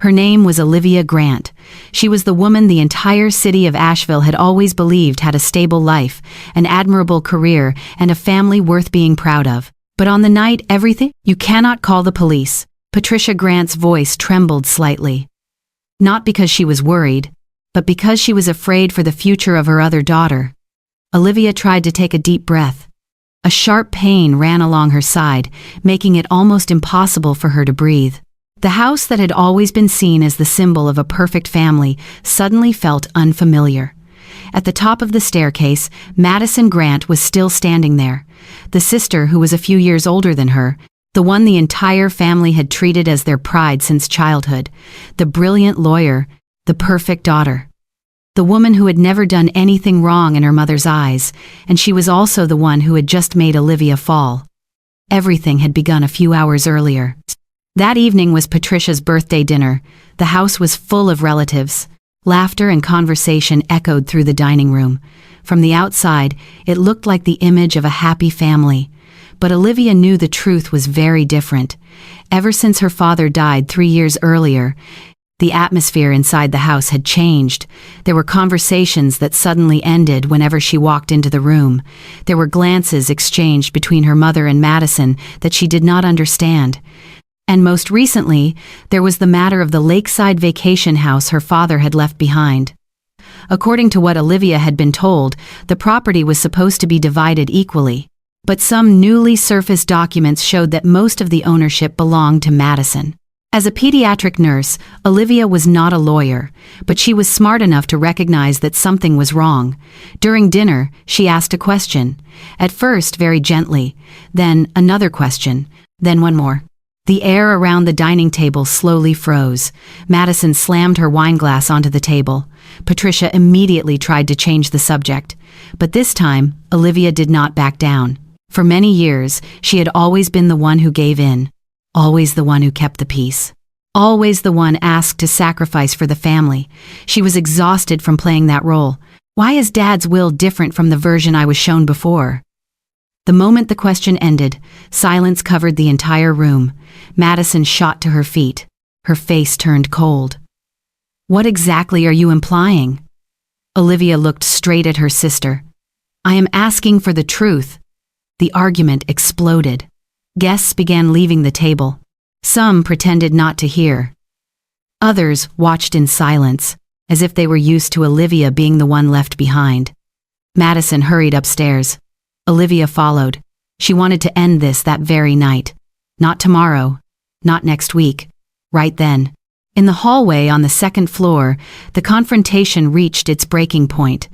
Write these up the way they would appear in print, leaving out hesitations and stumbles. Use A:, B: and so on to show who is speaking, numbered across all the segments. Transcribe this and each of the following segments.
A: Her name was Olivia Grant. She was the woman the entire city of Asheville had always believed had a stable life, an admirable career, and a family worth being proud of. But on the night everything— "You cannot call the police." Patricia Grant's voice trembled slightly. Not because she was worried, but because she was afraid for the future of her other daughter. Olivia tried to take a deep breath. A sharp pain ran along her side, making it almost impossible for her to breathe. The house that had always been seen as the symbol of a perfect family suddenly felt unfamiliar. At the top of the staircase, Madison Grant was still standing there, the sister who was a few years older than her, the one the entire family had treated as their pride since childhood, the brilliant lawyer, the perfect daughter. The woman who had never done anything wrong in her mother's eyes, and she was also the one who had just made Olivia fall. Everything had begun a few hours earlier. That evening was Patricia's birthday dinner. The house was full of relatives. Laughter and conversation echoed through the dining room. From the outside, it looked like the image of a happy family. But Olivia knew the truth was very different. Ever since her father died 3 years earlier, the atmosphere inside the house had changed. There were conversations that suddenly ended whenever she walked into the room. There were glances exchanged between her mother and Madison that she did not understand. And most recently, there was the matter of the lakeside vacation house her father had left behind. According to what Olivia had been told, the property was supposed to be divided equally. But some newly surfaced documents showed that most of the ownership belonged to Madison. As a pediatric nurse, Olivia was not a lawyer, but she was smart enough to recognize that something was wrong. During dinner, she asked a question. At first, very gently. Then another question. Then one more. The air around the dining table slowly froze. Madison slammed her wineglass onto the table. Patricia immediately tried to change the subject. But this time, Olivia did not back down. For many years, she had always been the one who gave in. Always the one who kept the peace. Always the one asked to sacrifice for the family. She was exhausted from playing that role. Why is Dad's will different from the version I was shown before? The moment the question ended, silence covered the entire room. Madison shot to her feet. Her face turned cold. "What exactly are you implying?" Olivia looked straight at her sister. "I am asking for the truth." The argument exploded. Guests began leaving the table. Some pretended not to hear. Others watched in silence, as if they were used to Olivia being the one left behind. Madison hurried upstairs. Olivia followed. She wanted to end this that very night. Not tomorrow. Not next week. Right then. In the hallway on the second floor, the confrontation reached its breaking point.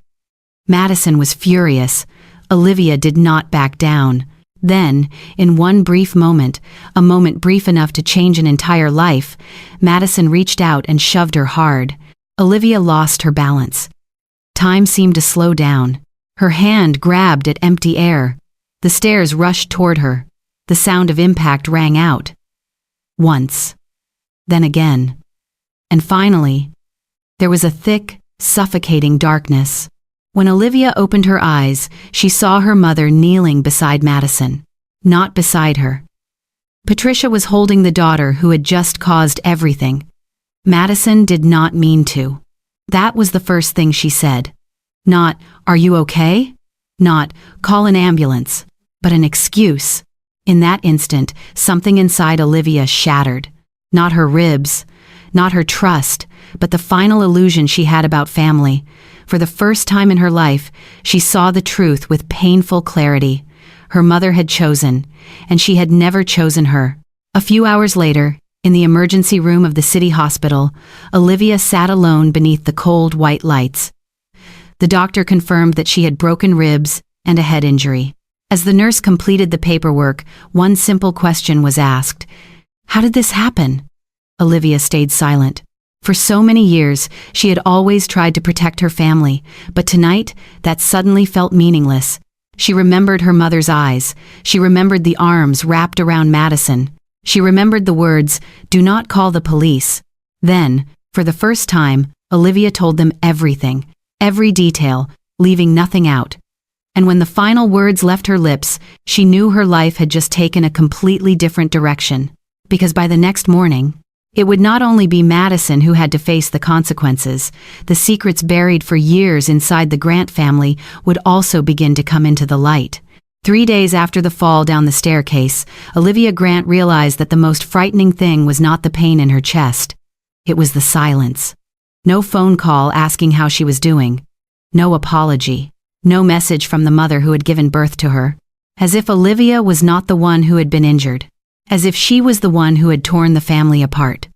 A: Madison was furious. Olivia did not back down. Then, in one brief moment, a moment brief enough to change an entire life, Madison reached out and shoved her hard. Olivia lost her balance. Time seemed to slow down. Her hand grabbed at empty air. The stairs rushed toward her. The sound of impact rang out. Once. Then again. And finally, there was a thick, suffocating darkness. When Olivia opened her eyes, she saw her mother kneeling beside Madison, not beside her. Patricia was holding the daughter who had just caused everything. Madison did not mean to. That was the first thing she said. Not, "Are you okay?" Not, "Call an ambulance," but an excuse. In that instant, something inside Olivia shattered. Not her ribs, not her trust, but the final illusion she had about family. For the first time in her life, she saw the truth with painful clarity. Her mother had chosen, and she had never chosen her. A few hours later, in the emergency room of the city hospital, Olivia sat alone beneath the cold white lights. The doctor confirmed that she had broken ribs and a head injury. As the nurse completed the paperwork, one simple question was asked. "How did this happen?" Olivia stayed silent. For so many years, she had always tried to protect her family, but tonight, that suddenly felt meaningless. She remembered her mother's eyes. She remembered the arms wrapped around Madison. She remembered the words, "Do not call the police." Then, for the first time, Olivia told them everything, every detail, leaving nothing out. And when the final words left her lips, she knew her life had just taken a completely different direction. Because by the next morning, It would not only be Madison who had to face the consequences, the secrets buried for years inside the Grant family would also begin to come into the light. 3 days after the fall down the staircase, Olivia Grant realized that the most frightening thing was not the pain in her chest. It was the silence. No phone call asking how she was doing. No apology. No message from the mother who had given birth to her. As if Olivia was not the one who had been injured. As if she was the one who had torn the family apart.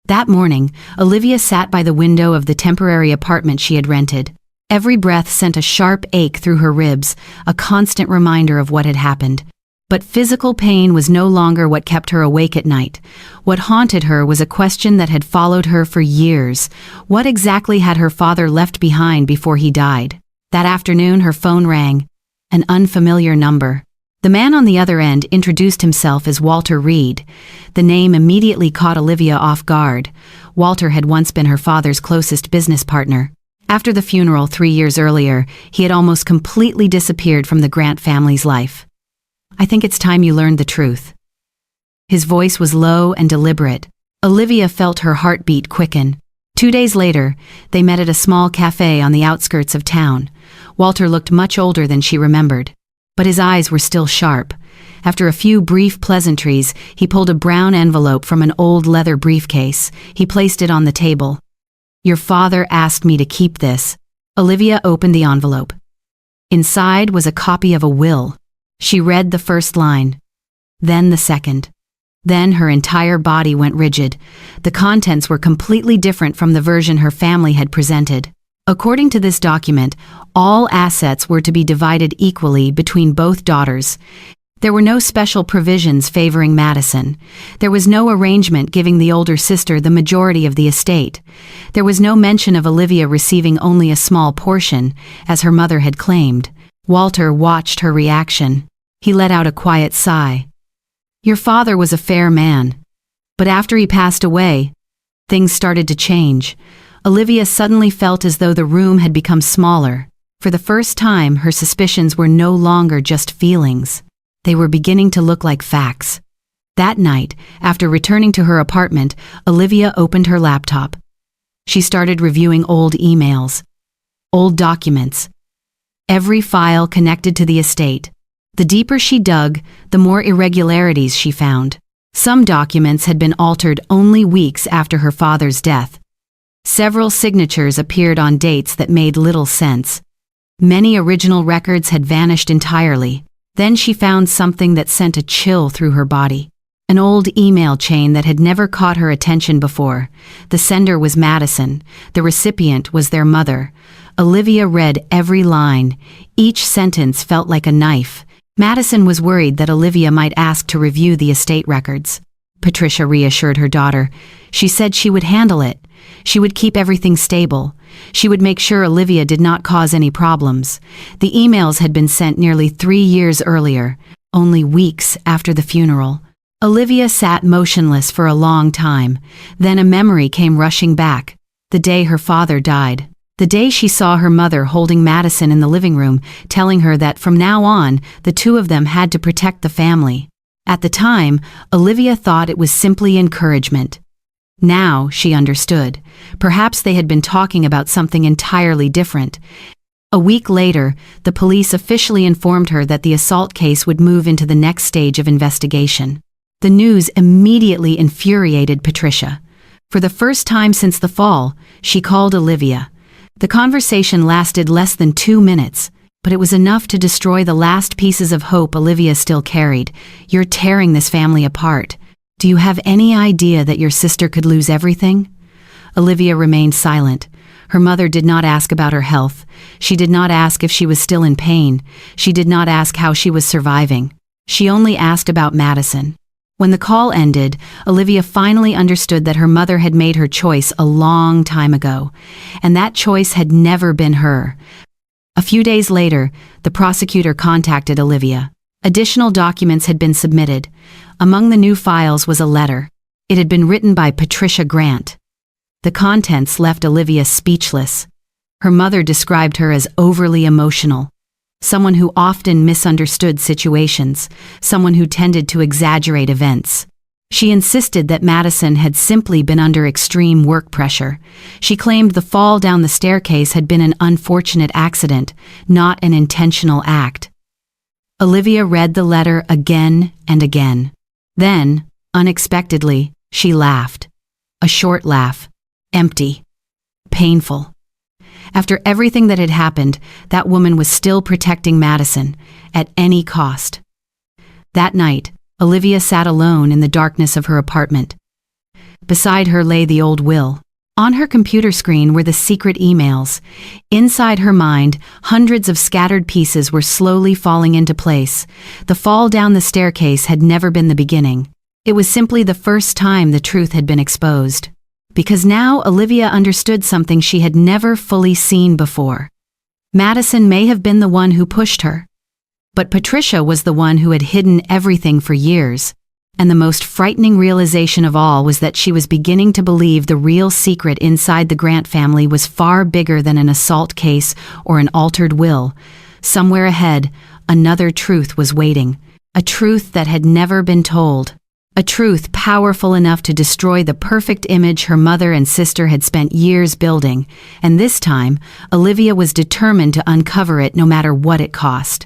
A: That morning, Olivia sat by the window of the temporary apartment she had rented. Every breath sent a sharp ache through her ribs, a constant reminder of what had happened. But physical pain was no longer what kept her awake at night. What haunted her was a question that had followed her for years. What exactly had her father left behind before he died? That afternoon, her phone rang. An unfamiliar number. The man on the other end introduced himself as Walter Reed. The name immediately caught Olivia off guard. Walter had once been her father's closest business partner. After the funeral 3 years earlier, he had almost completely disappeared from the Grant family's life. "I think it's time you learned the truth." His voice was low and deliberate. Olivia felt her heartbeat quicken. 2 days later, they met at a small cafe on the outskirts of town. Walter looked much older than she remembered. But his eyes were still sharp. After a few brief pleasantries, he pulled a brown envelope from an old leather briefcase. He placed it on the table. "Your father asked me to keep this." Olivia opened the envelope. Inside was a copy of a will. She read the first line, then the second. Then her entire body went rigid. The contents were completely different from the version her family had presented. According to this document, all assets were to be divided equally between both daughters. There were no special provisions favoring Madison. There was no arrangement giving the older sister the majority of the estate. There was no mention of Olivia receiving only a small portion, as her mother had claimed. Walter watched her reaction. He let out a quiet sigh. "Your father was a fair man. But after he passed away, things started to change." Olivia suddenly felt as though the room had become smaller. For the first time, her suspicions were no longer just feelings. They were beginning to look like facts. That night, after returning to her apartment, Olivia opened her laptop. She started reviewing old emails, old documents, every file connected to the estate. The deeper she dug, the more irregularities she found. Some documents had been altered only weeks after her father's death. Several signatures appeared on dates that made little sense. Many original records had vanished entirely. Then she found something that sent a chill through her body. An old email chain that had never caught her attention before. The sender was Madison. The recipient was their mother. Olivia read every line. Each sentence felt like a knife. Madison was worried that Olivia might ask to review the estate records. Patricia reassured her daughter. She said she would handle it. She would keep everything stable. She would make sure Olivia did not cause any problems. The emails had been sent nearly 3 years earlier, only weeks after the funeral. Olivia sat motionless for a long time. Then a memory came rushing back. The day her father died. The day she saw her mother holding Madison in the living room, telling her that from now on, the two of them had to protect the family. At the time, Olivia thought it was simply encouragement. Now she understood. Perhaps they had been talking about something entirely different. A week later, the police officially informed her that the assault case would move into the next stage of investigation. The news immediately infuriated Patricia. For the first time since the fall, she called Olivia. The conversation lasted less than 2 minutes, but it was enough to destroy the last pieces of hope Olivia still carried. "You're tearing this family apart. Do you have any idea that your sister could lose everything?" Olivia remained silent. Her mother did not ask about her health. She did not ask if she was still in pain. She did not ask how she was surviving. She only asked about Madison. When the call ended, Olivia finally understood that her mother had made her choice a long time ago, and that choice had never been her. A few days later, the prosecutor contacted Olivia. Additional documents had been submitted. Among the new files was a letter. It had been written by Patricia Grant. The contents left Olivia speechless. Her mother described her as overly emotional, someone who often misunderstood situations, someone who tended to exaggerate events. She insisted that Madison had simply been under extreme work pressure. She claimed the fall down the staircase had been an unfortunate accident, not an intentional act. Olivia read the letter again and again. Then, unexpectedly, she laughed. A short laugh. Empty. Painful. After everything that had happened, that woman was still protecting Madison, at any cost. That night, Olivia sat alone in the darkness of her apartment. Beside her lay the old will. On her computer screen were the secret emails. Inside her mind, hundreds of scattered pieces were slowly falling into place. The fall down the staircase had never been the beginning. It was simply the first time the truth had been exposed. Because now Olivia understood something she had never fully seen before. Madison may have been the one who pushed her. But Patricia was the one who had hidden everything for years, and the most frightening realization of all was that she was beginning to believe the real secret inside the Grant family was far bigger than an assault case or an altered will. Somewhere ahead, another truth was waiting, a truth that had never been told, a truth powerful enough to destroy the perfect image her mother and sister had spent years building, and this time, Olivia was determined to uncover it no matter what it cost.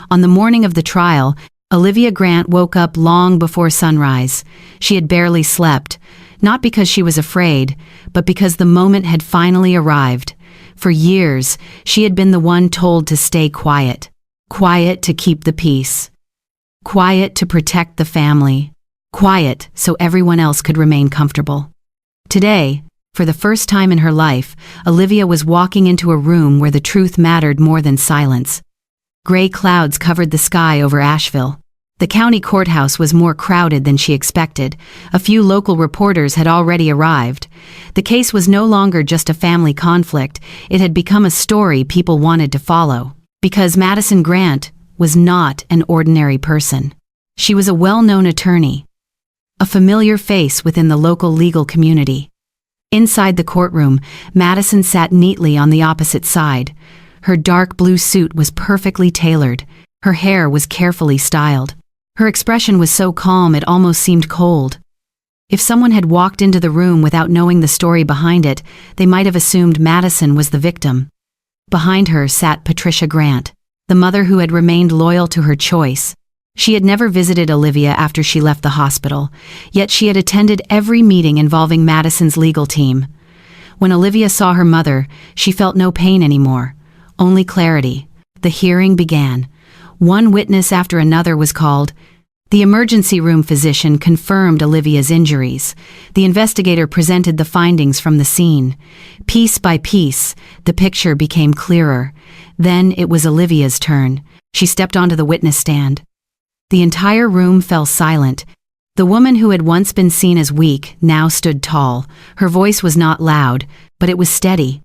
A: On the morning of the trial, Olivia Grant woke up long before sunrise. She had barely slept, not because she was afraid, but because the moment had finally arrived. For years, she had been the one told to stay quiet. Quiet to keep the peace. Quiet to protect the family. Quiet so everyone else could remain comfortable. Today, for the first time in her life, Olivia was walking into a room where the truth mattered more than silence. Gray clouds covered the sky over Asheville. The county courthouse was more crowded than she expected. A few local reporters had already arrived. The case was no longer just a family conflict. It had become a story people wanted to follow. Because Madison Grant was not an ordinary person. She was a well-known attorney. A familiar face within the local legal community. Inside the courtroom, Madison sat neatly on the opposite side. Her dark blue suit was perfectly tailored. Her hair was carefully styled. Her expression was so calm it almost seemed cold. If someone had walked into the room without knowing the story behind it, they might have assumed Madison was the victim. Behind her sat Patricia Grant, the mother who had remained loyal to her choice. She had never visited Olivia after she left the hospital, yet she had attended every meeting involving Madison's legal team. When Olivia saw her mother, she felt no pain anymore. Only clarity. The hearing began. One witness after another was called. The emergency room physician confirmed Olivia's injuries. The investigator presented the findings from the scene. Piece by piece, the picture became clearer. Then it was Olivia's turn. She stepped onto the witness stand. The entire room fell silent. The woman who had once been seen as weak now stood tall. Her voice was not loud, but it was steady.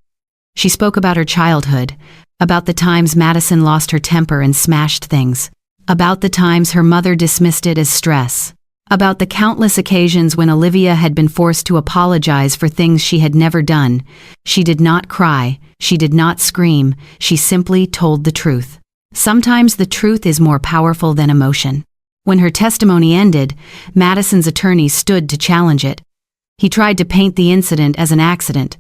A: She spoke about her childhood, about the times Madison lost her temper and smashed things, about the times her mother dismissed it as stress, about the countless occasions when Olivia had been forced to apologize for things she had never done. She did not cry, she did not scream, she simply told the truth. Sometimes the truth is more powerful than emotion. When her testimony ended, Madison's attorney stood to challenge it. He tried to paint the incident as an accident.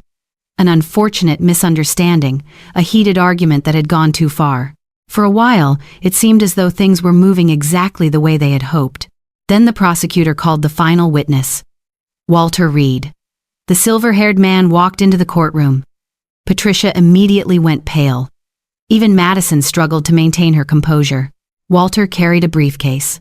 A: An unfortunate misunderstanding, a heated argument that had gone too far. For a while, it seemed as though things were moving exactly the way they had hoped. Then the prosecutor called the final witness. Walter Reed. The silver-haired man walked into the courtroom. Patricia immediately went pale. Even Madison struggled to maintain her composure. Walter carried a briefcase.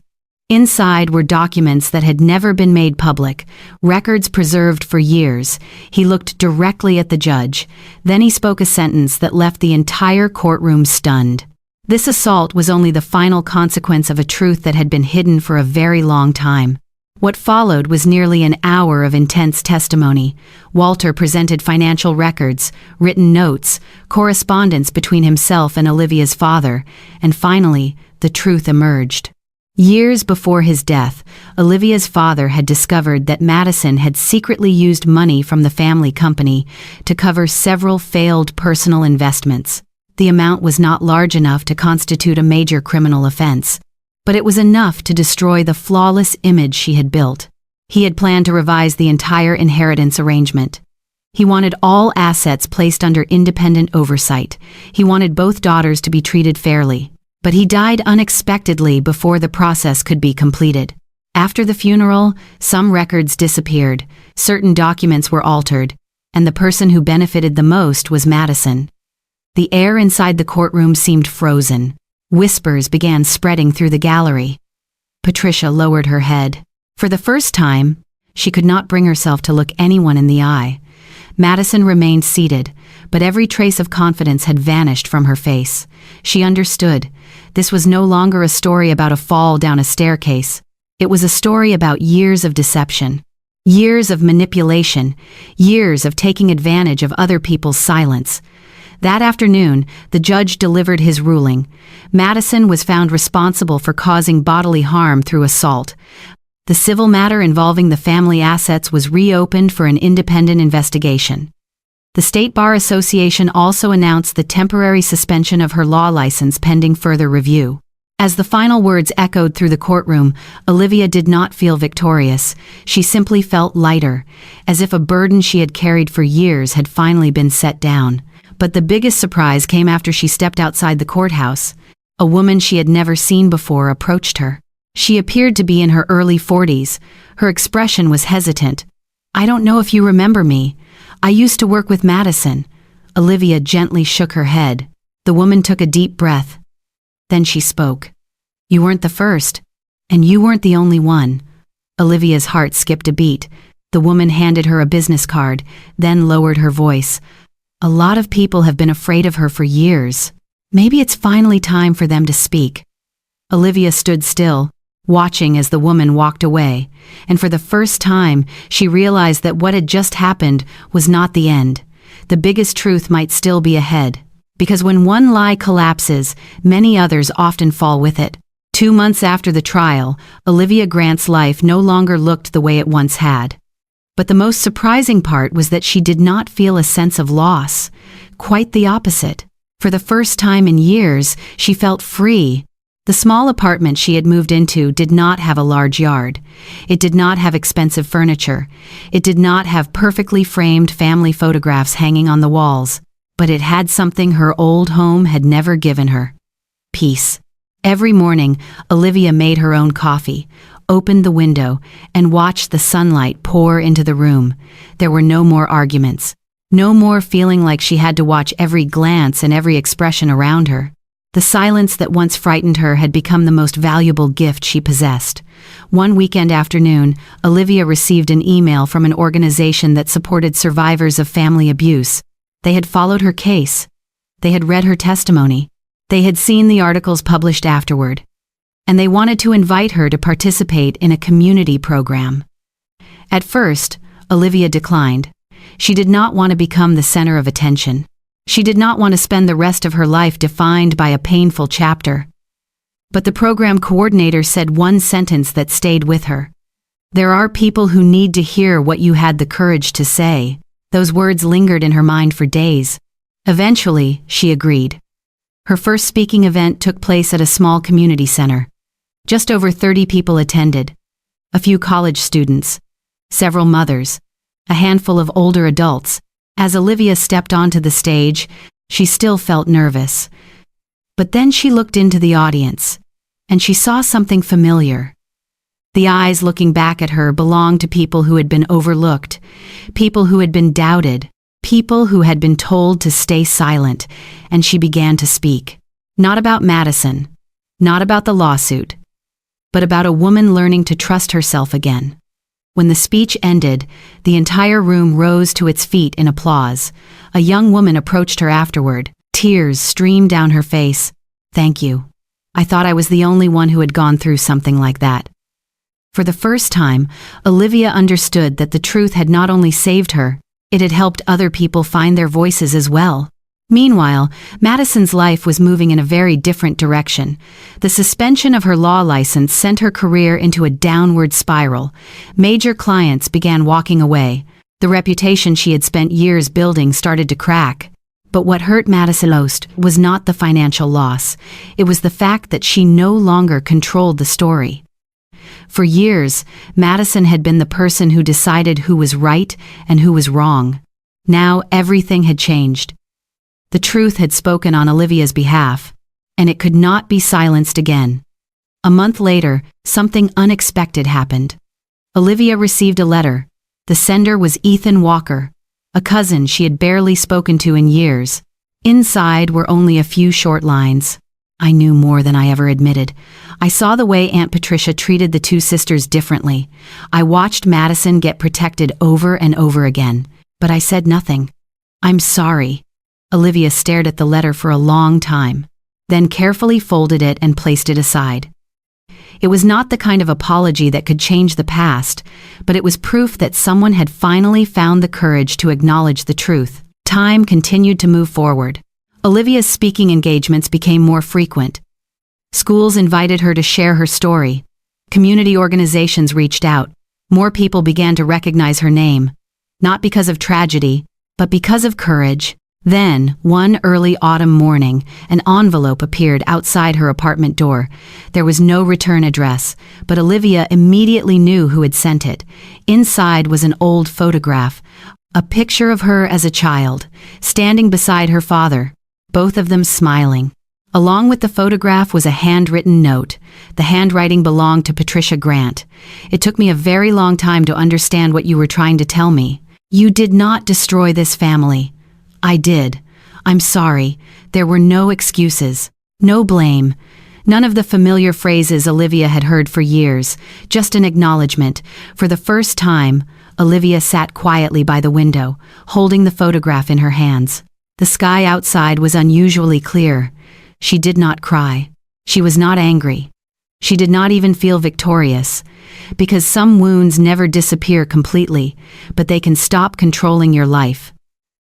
A: Inside were documents that had never been made public, records preserved for years. He looked directly at the judge. Then he spoke a sentence that left the entire courtroom stunned. This assault was only the final consequence of a truth that had been hidden for a very long time. What followed was nearly an hour of intense testimony. Walter presented financial records, written notes, correspondence between himself and Olivia's father, and finally, the truth emerged. Years before his death, Olivia's father had discovered that Madison had secretly used money from the family company to cover several failed personal investments. The amount was not large enough to constitute a major criminal offense, but it was enough to destroy the flawless image she had built. He had planned to revise the entire inheritance arrangement. He wanted all assets placed under independent oversight. He wanted both daughters to be treated fairly. But he died unexpectedly before the process could be completed. After the funeral, some records disappeared, certain documents were altered, and the person who benefited the most was Madison. The air inside the courtroom seemed frozen. Whispers began spreading through the gallery. Patricia lowered her head. For the first time, she could not bring herself to look anyone in the eye. Madison remained seated, but every trace of confidence had vanished from her face. She understood. This was no longer a story about a fall down a staircase. It was a story about years of deception, years of manipulation, years of taking advantage of other people's silence. That afternoon, the judge delivered his ruling. Madison was found responsible for causing bodily harm through assault. The civil matter involving the family assets was reopened for an independent investigation. The State Bar Association also announced the temporary suspension of her law license pending further review. As the final words echoed through the courtroom, Olivia did not feel victorious. She simply felt lighter, as if a burden she had carried for years had finally been set down. But the biggest surprise came after she stepped outside the courthouse. A woman she had never seen before approached her. She appeared to be in her early 40s. Her expression was hesitant. "I don't know if you remember me. I used to work with Madison." Olivia gently shook her head. The woman took a deep breath. Then she spoke. "You weren't the first, and you weren't the only one." Olivia's heart skipped a beat. The woman handed her a business card, then lowered her voice. "A lot of people have been afraid of her for years. Maybe it's finally time for them to speak." Olivia stood still, watching as the woman walked away, and for the first time, she realized that what had just happened was not the end. The biggest truth might still be ahead. Because when one lie collapses, many others often fall with it. 2 months after the trial, Olivia Grant's life no longer looked the way it once had. But the most surprising part was that she did not feel a sense of loss. Quite the opposite. For the first time in years, she felt free. The small apartment she had moved into did not have a large yard. It did not have expensive furniture. It did not have perfectly framed family photographs hanging on the walls. But it had something her old home had never given her: peace. Every morning, Olivia made her own coffee, opened the window, and watched the sunlight pour into the room. There were no more arguments. No more feeling like she had to watch every glance and every expression around her. The silence that once frightened her had become the most valuable gift she possessed. One weekend afternoon, Olivia received an email from an organization that supported survivors of family abuse. They had followed her case. They had read her testimony. They had seen the articles published afterward. And they wanted to invite her to participate in a community program. At first, Olivia declined. She did not want to become the center of attention. She did not want to spend the rest of her life defined by a painful chapter. But the program coordinator said one sentence that stayed with her. "There are people who need to hear what you had the courage to say." Those words lingered in her mind for days. Eventually, she agreed. Her first speaking event took place at a small community center. Just over 30 people attended. A few college students, several mothers, a handful of older adults. As Olivia stepped onto the stage, she still felt nervous. But then she looked into the audience, and she saw something familiar. The eyes looking back at her belonged to people who had been overlooked, people who had been doubted, people who had been told to stay silent, and she began to speak. Not about Madison, not about the lawsuit, but about a woman learning to trust herself again. When the speech ended, the entire room rose to its feet in applause. A young woman approached her afterward. Tears streamed down her face. "Thank you. I thought I was the only one who had gone through something like that." For the first time, Olivia understood that the truth had not only saved her, it had helped other people find their voices as well. Meanwhile, Madison's life was moving in a very different direction. The suspension of her law license sent her career into a downward spiral. Major clients began walking away. The reputation she had spent years building started to crack. But what hurt Madison most was not the financial loss. It was the fact that she no longer controlled the story. For years, Madison had been the person who decided who was right and who was wrong. Now everything had changed. The truth had spoken on Olivia's behalf, and it could not be silenced again. A month later, something unexpected happened. Olivia received a letter. The sender was Ethan Walker, a cousin she had barely spoken to in years. Inside were only a few short lines. I knew more than I ever admitted. I saw the way Aunt Patricia treated the two sisters differently. I watched Madison get protected over and over again, but I said nothing. I'm sorry. Olivia stared at the letter for a long time, then carefully folded it and placed it aside. It was not the kind of apology that could change the past, but it was proof that someone had finally found the courage to acknowledge the truth. Time continued to move forward. Olivia's speaking engagements became more frequent. Schools invited her to share her story. Community organizations reached out. More people began to recognize her name, not because of tragedy, but because of courage. Then, one early autumn morning, an envelope appeared outside her apartment door. There was no return address, but Olivia immediately knew who had sent it. Inside was an old photograph, a picture of her as a child, standing beside her father, both of them smiling. Along with the photograph was a handwritten note. The handwriting belonged to Patricia Grant. It took me a very long time to understand what you were trying to tell me. You did not destroy this family. I did. I'm sorry. There were no excuses, no blame. None of the familiar phrases Olivia had heard for years, just an acknowledgement. For the first time, Olivia sat quietly by the window, holding the photograph in her hands. The sky outside was unusually clear. She did not cry. She was not angry. She did not even feel victorious, because some wounds never disappear completely, but they can stop controlling your life.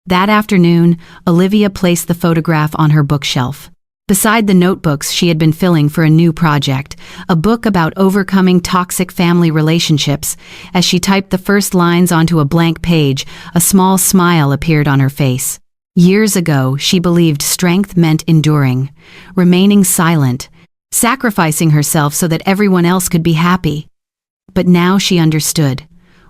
A: That afternoon, Olivia placed the photograph on her bookshelf. Beside the notebooks she had been filling for a new project, a book about overcoming toxic family relationships. As she typed the first lines onto a blank page, a small smile appeared on her face. Years ago, she believed strength meant enduring, remaining silent, sacrificing herself so that everyone else could be happy. But now she understood.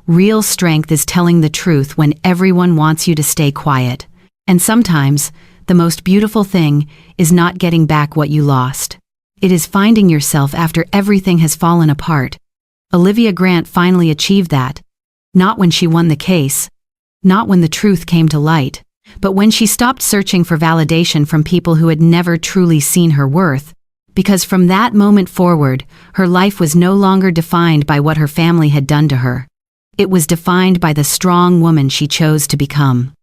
A: Real strength is telling the truth when everyone wants you to stay quiet. And sometimes, the most beautiful thing is not getting back what you lost. It is finding yourself after everything has fallen apart. Olivia Grant finally achieved that. Not when she won the case, not when the truth came to light, but when she stopped searching for validation from people who had never truly seen her worth. Because from that moment forward, her life was no longer defined by what her family had done to her. It was defined by the strong woman she chose to become.